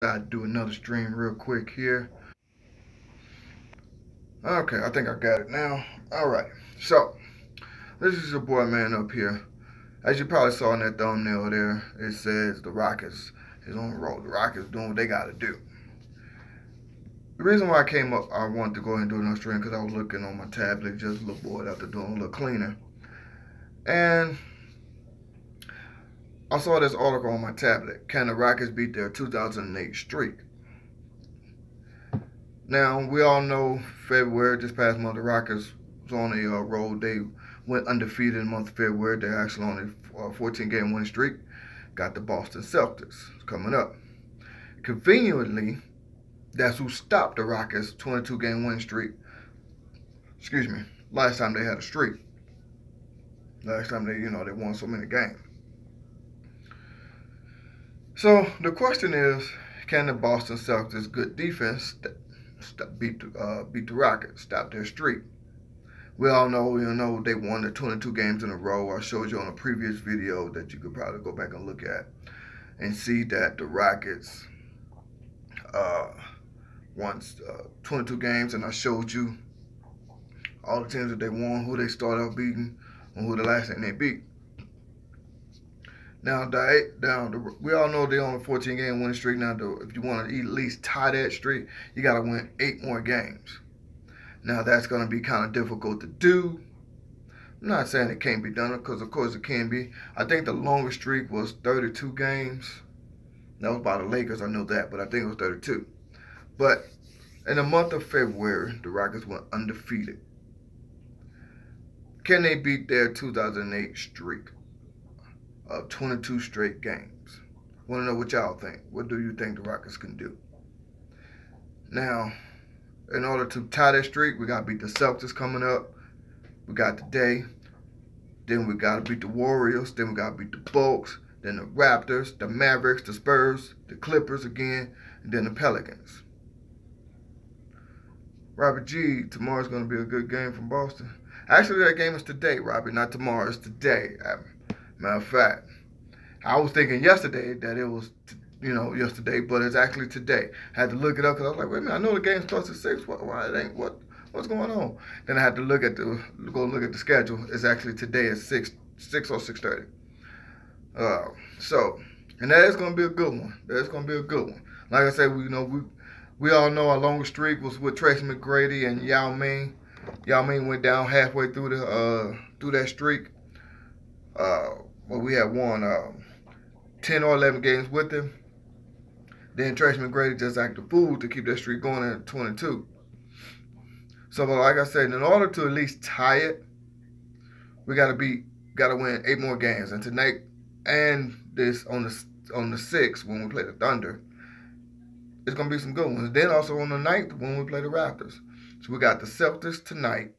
I'd do another stream real quick here. Okay, I think I got it now. Alright, so this is your boy man up here. As you probably saw in that thumbnail there, it says the Rockets is on the road. The Rockets doing what they gotta do. The reason why I came up, I wanted to go ahead and do another stream because I was looking on my tablet, just a little bored after doing a little cleaner. And I saw this article on my tablet. Can the Rockets beat their 2008 streak? Now, we all know February, this past month, the Rockets was on a road. They went undefeated in the month of February. They're actually on a 14-game winning streak. Got the Boston Celtics coming up. Conveniently, that's who stopped the Rockets' 22-game winning streak. Excuse me. Last time they had a streak. Last time they won so many games. So the question is, can the Boston Celtics' good defense beat the Rockets, stop their streak? We all know, they won the 22 games in a row. I showed you on a previous video that you could probably go back and look at and see that the Rockets won 22 games, and I showed you all the teams that they won, who they started off beating, and who the last thing they beat. Now, we all know they're on a 14-game winning streak. Now, if you want to at least tie that streak, you got to win 8 more games. Now, that's going to be kind of difficult to do. I'm not saying it can't be done, because, of course, it can be. I think the longest streak was 32 games. That was by the Lakers, I know that, but I think it was 32. But in the month of February, the Rockets went undefeated. Can they beat their 2008 streak of 22 straight games? Want to know what y'all think. What do you think the Rockets can do? Now, in order to tie that streak, we got to beat the Celtics coming up. We got today. Then we got to beat the Warriors. Then we got to beat the Bucks. Then the Raptors, the Mavericks, the Spurs, the Clippers again, and then the Pelicans. Robert G, tomorrow's going to be a good game from Boston. Actually, that game is today, Robert, not tomorrow. It's today. Matter of fact, I was thinking yesterday that it was, yesterday, but it's actually today. I had to look it up because I was like, wait a minute, I know the game starts at 6. Why it ain't? What's going on? Then I had to go look at the schedule. It's actually today at 6 or 6:30. And that is going to be a good one. That is going to be a good one. Like I said, we all know our longest streak was with Tracy McGrady and Yao Ming. Yao Ming went down halfway through that streak. Well, we had won 10 or 11 games with him. Then Tracy McGrady just acted a fool to keep that streak going at 22. So, like I said, in order to at least tie it, we got to win 8 more games. And tonight, and this on the 6th when we play the Thunder, it's gonna be some good ones. Then also on the 9th when we play the Raptors. So we got the Celtics tonight.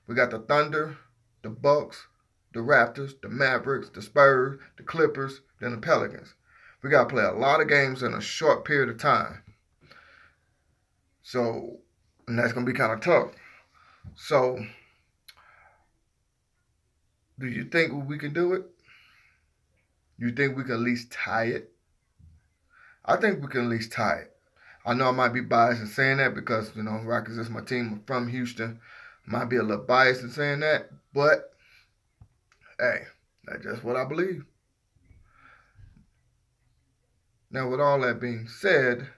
We got the Thunder, the Bucks, the Raptors, the Mavericks, the Spurs, the Clippers, then the Pelicans. We got to play a lot of games in a short period of time. So, and that's going to be kind of tough. So, do you think we can do it? You think we can at least tie it? I think we can at least tie it. I know I might be biased in saying that because, Rockets is my team. I'm from Houston. Might be a little biased in saying that, but hey, that's just what I believe. Now, with all that being said,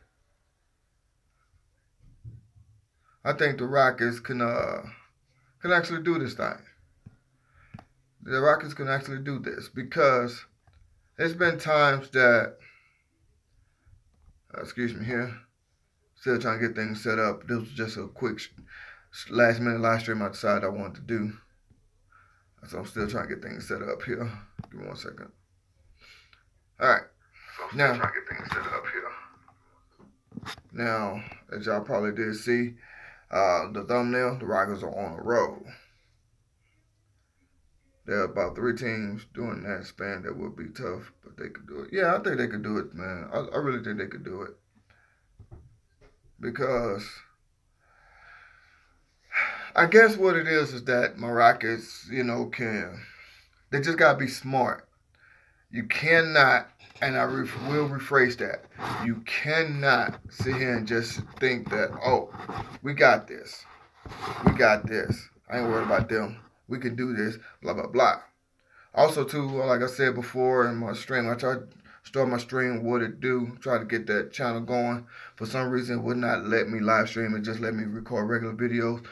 I think the Rockets can actually do this thing. The Rockets can actually do this because there's been times that, excuse me here, still trying to get things set up. This was just a quick last-minute live stream I decided I wanted to do. So I'm still trying to get things set up here. Give me 1 second. All right. So I'm still trying to get things set up here. Now, as y'all probably did see, the thumbnail, the Rockets are on a roll. There are about 3 teams doing that span that would be tough, but they could do it. Yeah, I think they could do it, man. I really think they could do it. Because I guess what it is that my Rockets, they just got to be smart. You cannot And I will rephrase that. You cannot sit here and just think that, oh, we got this. We got this. I ain't worried about them. We can do this, blah, blah, blah. Also, too, like I said before in my stream, I tried to start my stream, What It Do, try to get that channel going. For some reason, it would not let me live stream. It just let me record regular videos.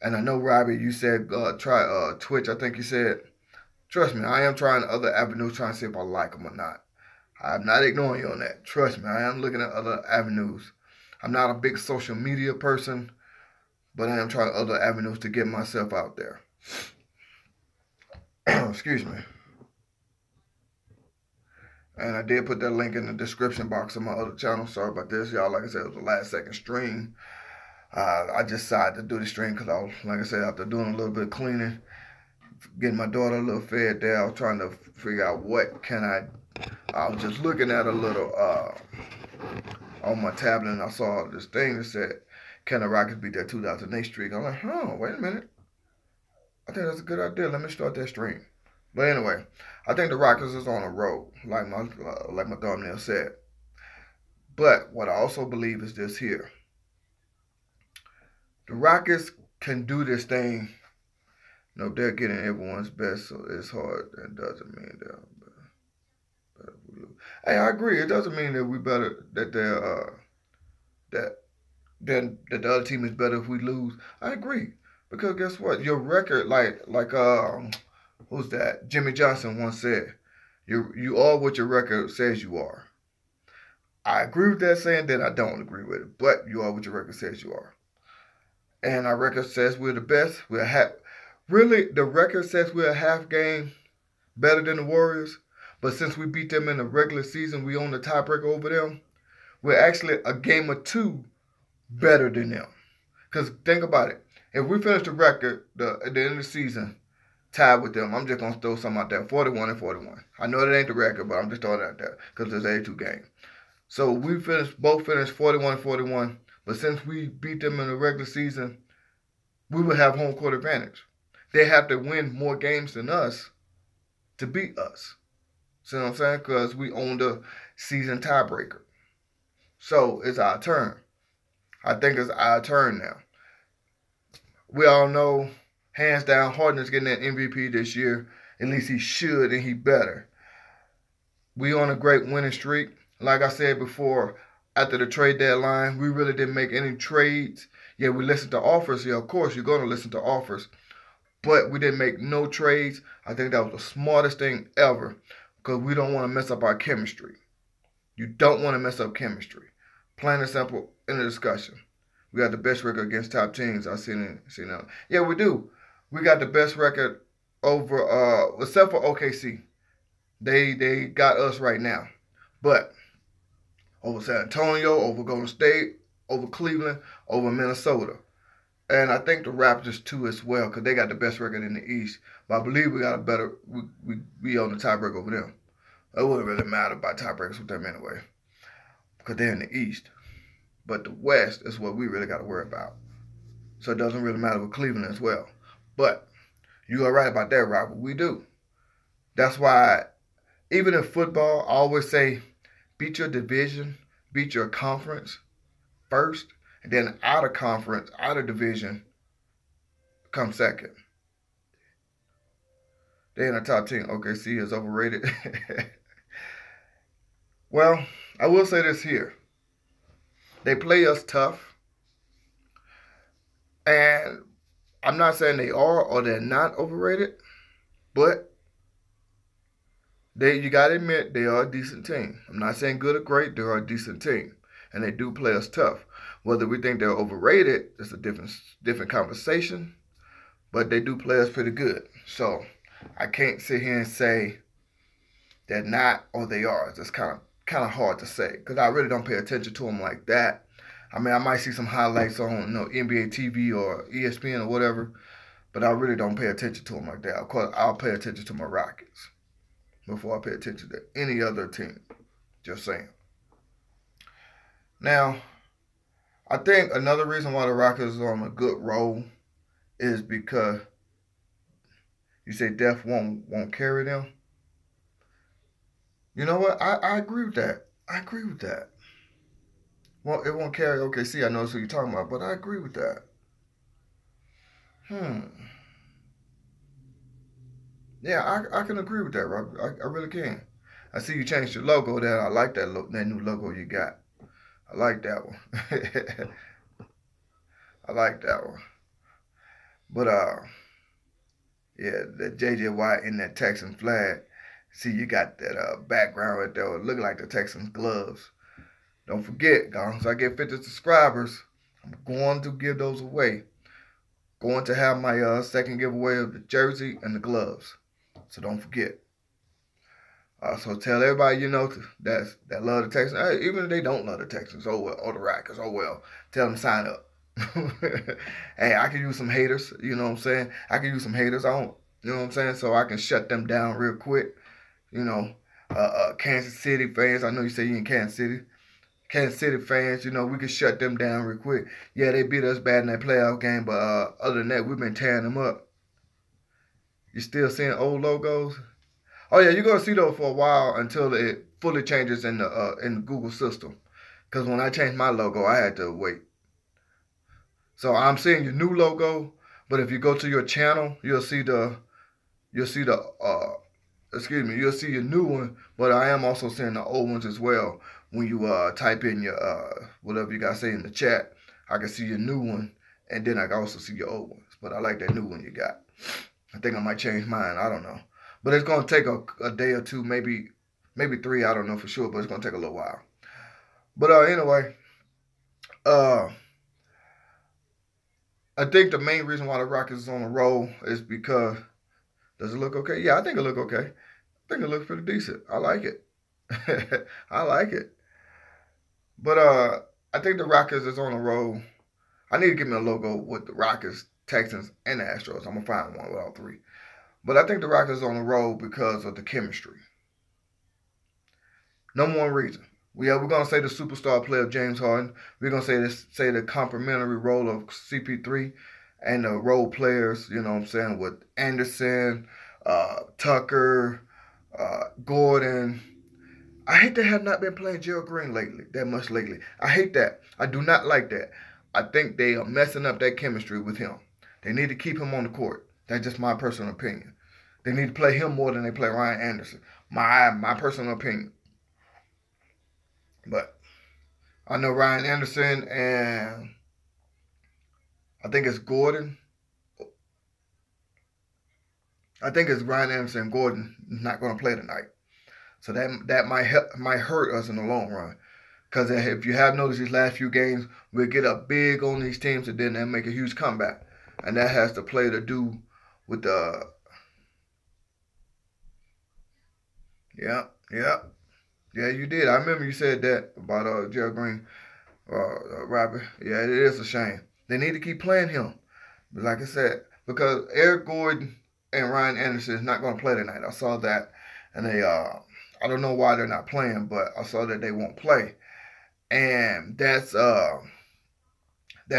And I know, Robbie, you said try Twitch, I think you said. Trust me, I am trying other avenues, trying to see if I like them or not. I'm not ignoring you on that. Trust me, I am looking at other avenues. I'm not a big social media person, but I am trying other avenues to get myself out there. Excuse me. And I did put that link in the description box of my other channel. Sorry about this, y'all. Like I said, it was a last second stream. I just decided to do the stream because I was, like I said, after doing a little bit of cleaning, getting my daughter a little fed there, I was trying to figure out what can I was just looking at a little on my tablet, and I saw this thing that said, can the Rockets beat that 2008 streak? I'm like, wait a minute. I think that's a good idea. Let me start that stream. But anyway, I think the Rockets is on a roll, like my thumbnail said. But what I also believe is this here. The Rockets can do this thing. No, they're getting everyone's best, so it's hard. That doesn't mean they're better. Hey, I agree. It doesn't mean that we better, that they're that the other team is better if we lose. I agree, because guess what? Your record, like who's that? Jimmy Johnson once said, you are what your record says you are. I agree with that saying, then I don't agree with it. But you are what your record says you are. And our record says we're the best. Really, the record says we're a half game better than the Warriors. But since we beat them in the regular season, we own the tiebreaker over them. We're actually a game or two better than them. Because think about it. If we finish the record at the end of the season, tied with them, I'm just going to throw something out there, 41-41. I know that ain't the record, but I'm just throwing it out there because there's 82 games. So we both finished 41-41. But since we beat them in the regular season, we will have home court advantage. They have to win more games than us to beat us. See what I'm saying? Because we own the season tiebreaker. So it's our turn. I think it's our turn now. We all know, hands down, Harden's getting that MVP this year. At least he should, and he better. We on a great winning streak. Like I said before, after the trade deadline, we really didn't make any trades. Yeah, we listened to offers. Yeah, of course, you're going to listen to offers. But we didn't make no trades. I think that was the smartest thing ever, because we don't want to mess up our chemistry. You don't want to mess up chemistry. Plain and simple in the discussion. We got the best record against top teams. I've seen that. Yeah, we do. We got the best record over, except for OKC. They got us right now. But over San Antonio, over Golden State, over Cleveland, over Minnesota. And I think the Raptors too as well, because they got the best record in the East. But I believe we got a better, we on the tiebreaker over them. It wouldn't really matter about tiebreakers with them anyway, because they're in the East. But the West is what we really got to worry about. So it doesn't really matter with Cleveland as well. But you are right about that, Robert. We do. That's why, even in football, I always say, beat your division, beat your conference first, and then out of conference, out of division, come second. They in the top 10. OKC is overrated. Well, I will say this here. They play us tough. And I'm not saying they are or they're not overrated, but you got to admit they are a decent team. I'm not saying good or great. They're a decent team. And they do play us tough. Whether we think they're overrated, it's a different conversation. But they do play us pretty good. So I can't sit here and say they're not or they are. It's just kind of hard to say, because I really don't pay attention to them like that. I mean, I might see some highlights on NBA TV or ESPN or whatever, but I really don't pay attention to them like that. Of course, I'll pay attention to my Rockets before I pay attention to any other team. Just saying. Now, I think another reason why the Rockets are on a good roll is because you say death won't carry them. You know what? I agree with that. I agree with that. Well, it won't carry OKC. I know that's what you're talking about, but I agree with that. Hmm. Yeah, I can agree with that, Rob. I really can. I see you changed your logo there. I like that new logo you got. I like that one. I like that one. But yeah, the JJ Watt in that Texan flag. See, you got that background right there. It look like the Texans gloves. Don't forget, guys, once I get 50 subscribers, I'm going to give those away. Going to have my second giveaway of the jersey and the gloves. So don't forget. So tell everybody you know that love the Texans. Hey, even if they don't love the Texans, oh well, or the Rockets, oh well. Tell them to sign up. Hey, I can use some haters. You know what I'm saying? I can use some haters. I don't. You know what I'm saying? So I can shut them down real quick. You know, Kansas City fans. I know you say you in Kansas City. Kansas City fans, you know, we could shut them down real quick. Yeah, they beat us bad in that playoff game, but other than that, we've been tearing them up. You still seeing old logos? Oh yeah, you're gonna see those for a while until it fully changes in the Google system. Cause when I changed my logo, I had to wait. So I'm seeing your new logo, but if you go to your channel, you'll see the excuse me, you'll see your new one, but I am also seeing the old ones as well. When you type in your whatever you gotta say in the chat, I can see your new one, and then I can also see your old ones. But I like that new one you got. I think I might change mine. I don't know, but it's gonna take a day or two, maybe three. I don't know for sure, but it's gonna take a little while. But anyway, uh, I think the main reason why the Rockets is on the roll is because does it look okay? Yeah, I think it look okay. I think it looks pretty decent. I like it. I like it. But I think the Rockets is on a roll. I need to get me a logo with the Rockets, Texans, and the Astros. I'm gonna find one with all three. But I think the Rockets is on a roll because of the chemistry. Number one reason. We're gonna say the superstar player of James Harden. We're gonna say the complementary role of CP3 and the role players, you know what I'm saying, with Anderson, Tucker, Gordon. I hate they have not been playing Gerald Green that much lately. I hate that. I do not like that. I think they are messing up that chemistry with him. They need to keep him on the court. That's just my personal opinion. They need to play him more than they play Ryan Anderson. My personal opinion. But I know Ryan Anderson and I think it's Gordon. I think it's Ryan Anderson and Gordon not going to play tonight. So that might hurt us in the long run. Because if you have noticed these last few games, we'll get up big on these teams and then they'll make a huge comeback. And that has to play to do with the... Yeah, yeah. Yeah, you did. I remember you said that about Gerald Green, Robert. Yeah, it is a shame. They need to keep playing him. But like I said, because Eric Gordon and Ryan Anderson is not going to play tonight. I saw that. And I don't know why they're not playing, but I saw that they won't play. And that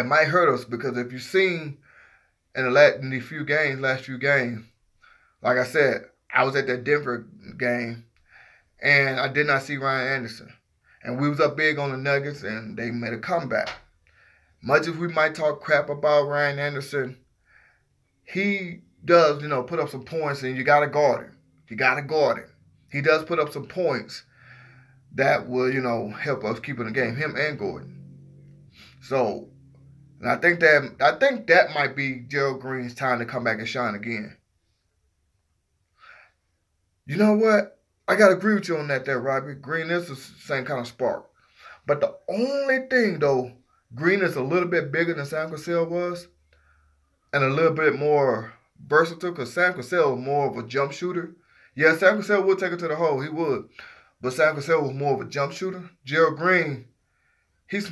might hurt us because if you've seen in the last few games, like I said, I was at that Denver game and I did not see Ryan Anderson. And we was up big on the Nuggets and they made a comeback. Much as we might talk crap about Ryan Anderson, he does, put up some points and you gotta guard him. You gotta guard him. He does put up some points that will, help us keep in the game, him and Gordon. So, and I think that might be Gerald Green's time to come back and shine again. You know what? I gotta agree with you on that there, Robbie. Green is the same kind of spark. But the only thing though, Green is a little bit bigger than Sam Cassell was, and a little bit more versatile because Sam Cassell was more of a jump shooter. Yeah, Sam Cassell would take it to the hole, he would. But Sam Cassell was more of a jump shooter. Gerald Green, he's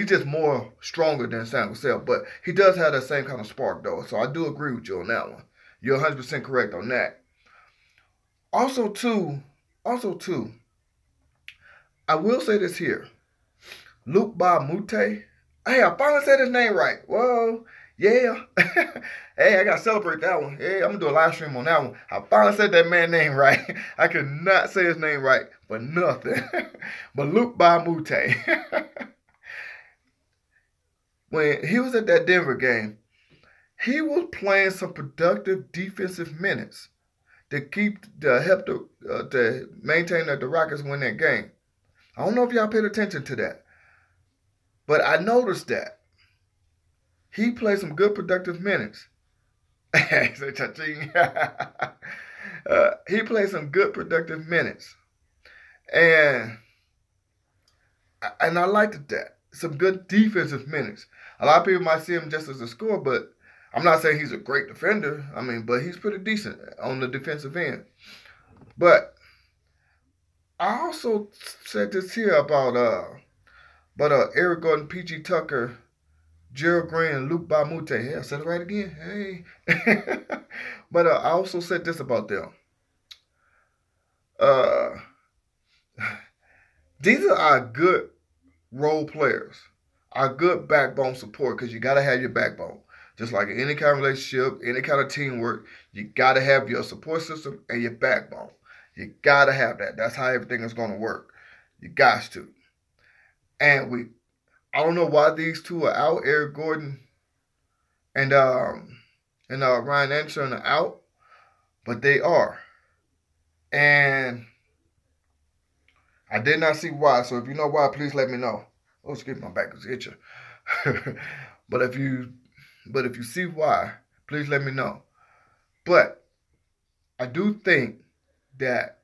just more stronger than Sam Cassell, but he does have that same kind of spark though. So I do agree with you on that one. You're 100% correct on that. Also too, I will say this here. Luke Mute. Hey, I finally said his name right. Whoa. Yeah. Hey, I got to celebrate that one. Hey, I'm going to do a live stream on that one. I finally said that man's name right. I could not say his name right for nothing. But Luke Bamute. When he was at that Denver game, he was playing some productive defensive minutes to help to maintain that the Rockets win that game. I don't know if y'all paid attention to that, but I noticed that he played some good productive minutes. He played some good productive minutes, and I liked that. Some good defensive minutes. A lot of people might see him just as a scorer, but I'm not saying he's a great defender. I mean, but he's pretty decent on the defensive end. But I also said this here about Eric Gordon, PG Tucker, Gerald Green, and Luke Bamute. Hey, I said it right again. Hey. But I also said this about them. These are good role players, are good backbone support, because you got to have your backbone. Just like any kind of relationship, any kind of teamwork, you got to have your support system and your backbone. You got to have that. That's how everything is going to work. You got to. And I don't know why these two are out. Eric Gordon and Ryan Anderson are out, but they are. And I did not see why. So if you know why, please let me know. Oh, excuse me, my back is itching. But if you see why, please let me know. But I do think that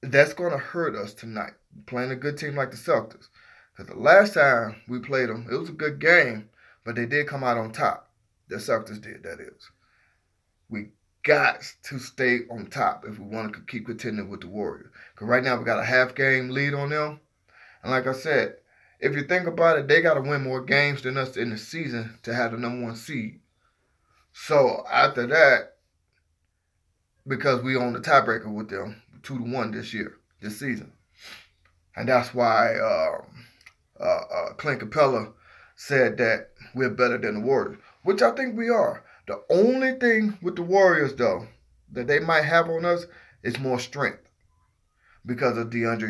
that's going to hurt us tonight, playing a good team like the Celtics. Because the last time we played them, it was a good game, but they did come out on top. The Celtics did, that is. We got to stay on top if we want to keep contending with the Warriors. Because right now we got a half-game lead on them. And like I said, if you think about it, they got to win more games than us in the season to have the number one seed. So after that, because we own the tiebreaker with them, 2-1 this season. And that's why Clint Capella said that we're better than the Warriors, which I think we are. The only thing with the Warriors, though, that they might have on us is more strength because of not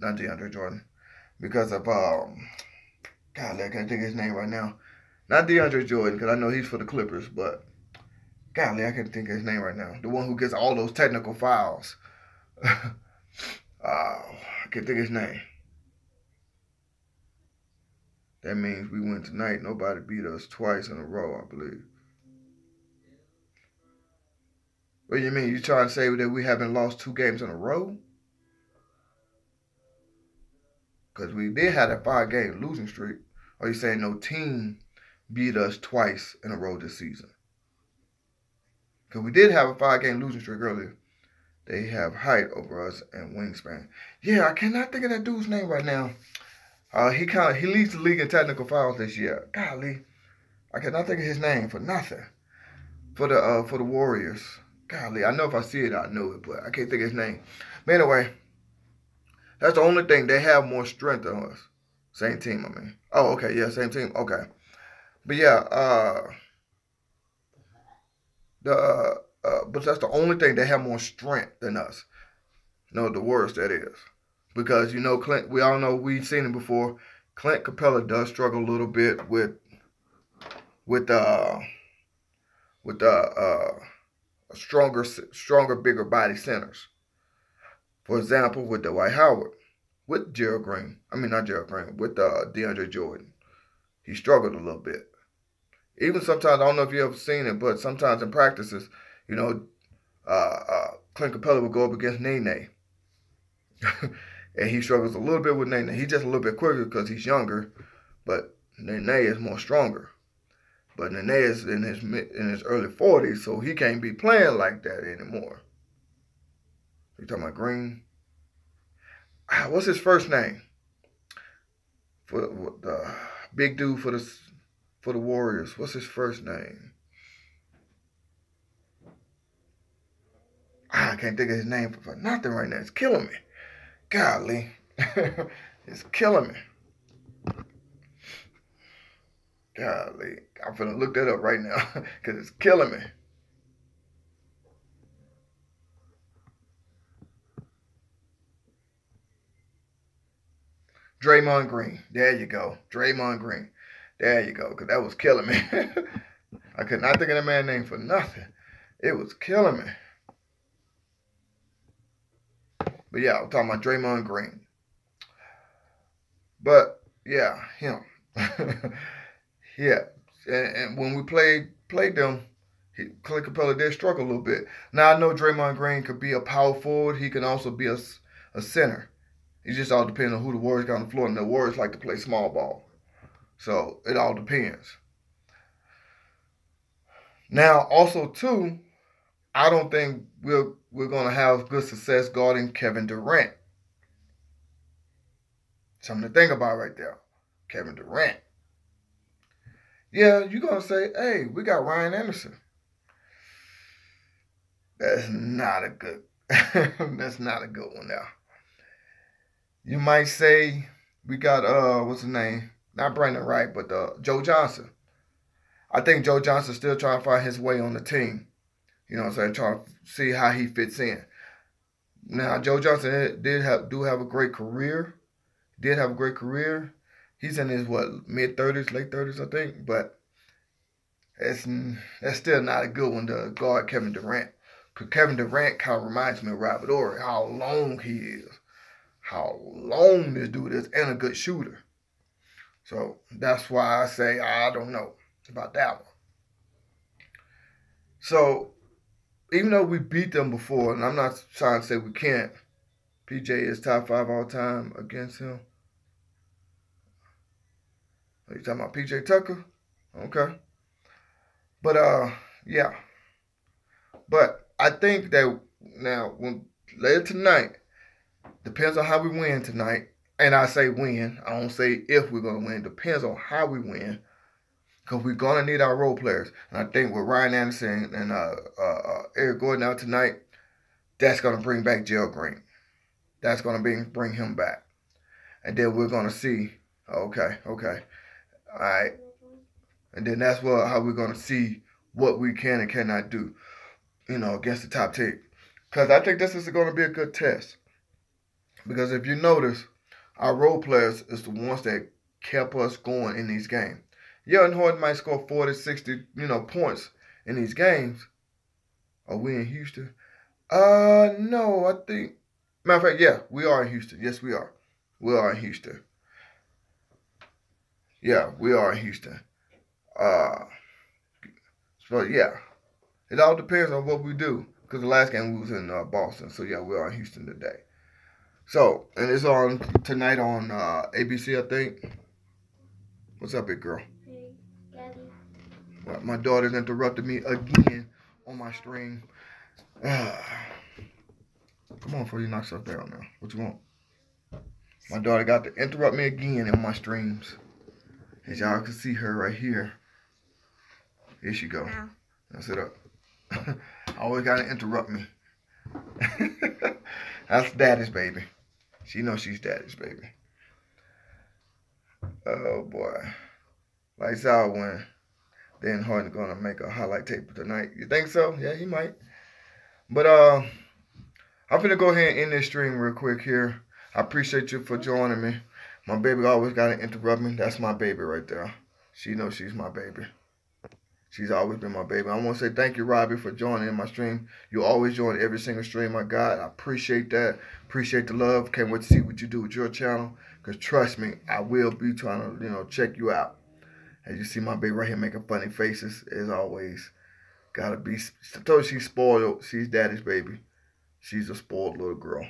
DeAndre Jordan, because of God, I can't think of his name right now. Not DeAndre Jordan, because I know he's for the Clippers, but golly, I can't think of his name right now. The one who gets all those technical fouls. I can't think of his name. That means we win tonight. Nobody beat us twice in a row, I believe. What do you mean? You trying to say that we haven't lost 2 games in a row? Because we did have a 5-game losing streak. Or you saying no team beat us twice in a row this season? Because we did have a 5-game losing streak earlier. They have height over us and wingspan. Yeah, I cannot think of that dude's name right now. He leads the league in technical fouls this year. Golly, I cannot think of his name for nothing. For the Warriors. Golly, I know if I see it, I know it, but I can't think of his name. But anyway, that's the only thing. They have more strength than us. Same team, I mean. Oh, okay, yeah, same team. Okay, but yeah, but that's the only thing. They have more strength than us. No, the Warriors, that is. Because, you know, Clint, we all know, we've seen him before. Clint Capella does struggle a little bit with stronger, bigger body centers. For example, with Dwight Howard, with Gerald Green. I mean, not Gerald Green, with DeAndre Jordan. He struggled a little bit. Even sometimes, I don't know if you've ever seen it, but sometimes in practices, you know, Clint Capella would go up against Nene. And he struggles a little bit with Nene. He's just a little bit quicker because he's younger, but Nene is more stronger. But Nene is in his early 40s, so he can't be playing like that anymore. You talking about Green? What's his first name? For the big dude for the Warriors. What's his first name? I can't think of his name for nothing right now. It's killing me. Golly. It's killing me. Golly, I'm finna look that up right now because it's killing me. Draymond Green. There you go. Draymond Green. There you go. Because that was killing me. I could not think of that man's name for nothing. It was killing me. But yeah, I'm talking about Draymond Green. But yeah, him. Yeah. And when we played them, Clint Capella did struggle a little bit. Now I know Draymond Green could be a power forward. He can also be a center. It just all depends on who the Warriors got on the floor. And the Warriors like to play small ball. So it all depends. Now, also too, I don't think we're gonna have good success guarding Kevin Durant. Something to think about right there. Kevin Durant. Yeah, you're gonna say, hey, we got Ryan Anderson. That's not a good that's not a good one now. You might say we got what's his name? Not Brandon Wright, but Joe Johnson. I think Joe Johnson's still trying to find his way on the team. You know what I'm saying? Trying to see how he fits in. Now, Joe Johnson do have a great career. Did have a great career. He's in his, mid-30s, late 30s, I think. But that's still not a good one to guard Kevin Durant. Because Kevin Durant kind of reminds me of Robert Horry, how long he is. How long this dude is, and a good shooter. So that's why I say I don't know about that one. So even though we beat them before, and I'm not trying to say we can't, PJ is top 5 all time against him. Are you talking about PJ Tucker? Okay. But yeah. But I think that now later tonight, depends on how we win tonight. And I say win. I don't say if we're gonna win. Depends on how we win. Because we're going to need our role players. And I think with Ryan Anderson and Eric Gordon out tonight, that's going to bring back Gerald Green. That's going to bring him back. And then we're going to see, okay. All right. And then that's how we're going to see what we can and cannot do, against the top team. Because I think this is going to be a good test. Because if you notice, our role players is the ones that kept us going in these games. Yeah, and Horton might score 40, 60, points in these games. Are we in Houston? No, I think. Matter of fact, yeah, we are in Houston. Yes, we are. We are in Houston. Yeah, we are in Houston. So yeah, it all depends on what we do. Because the last game we was in Boston. So yeah, we are in Houston today. So, and it's on tonight on ABC, I think. What's up, big girl? Well, my daughter's interrupted me again on my stream. Come on before you knock stuff down now. What you want? My daughter got to interrupt me again in my streams. As y'all can see her right here. Here she go. Now sit up. Always got to interrupt me. That's daddy's baby. She knows she's daddy's baby. Oh boy. Lights out when Dan Harden gonna make a highlight tape tonight. You think so? Yeah, he might. But I'm gonna go ahead and end this stream real quick here. I appreciate you for joining me. My baby always gotta interrupt me. That's my baby right there. She knows she's my baby. She's always been my baby. I want to say thank you, Robbie, for joining in my stream. You always join every single stream I got. I appreciate that. Appreciate the love. Can't wait to see what you do with your channel. Because trust me, I will be trying to, check you out. As you see my baby right here making funny faces, as always. Gotta be, I told her she's spoiled. She's daddy's baby. She's a spoiled little girl.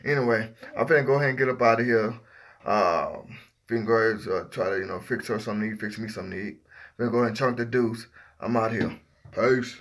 Anyway, I'm finna go ahead and get up out of here. Fingers try to, fix her something to eat, fix me something to eat. Finna go ahead and chunk the deuce. I'm out here. Peace.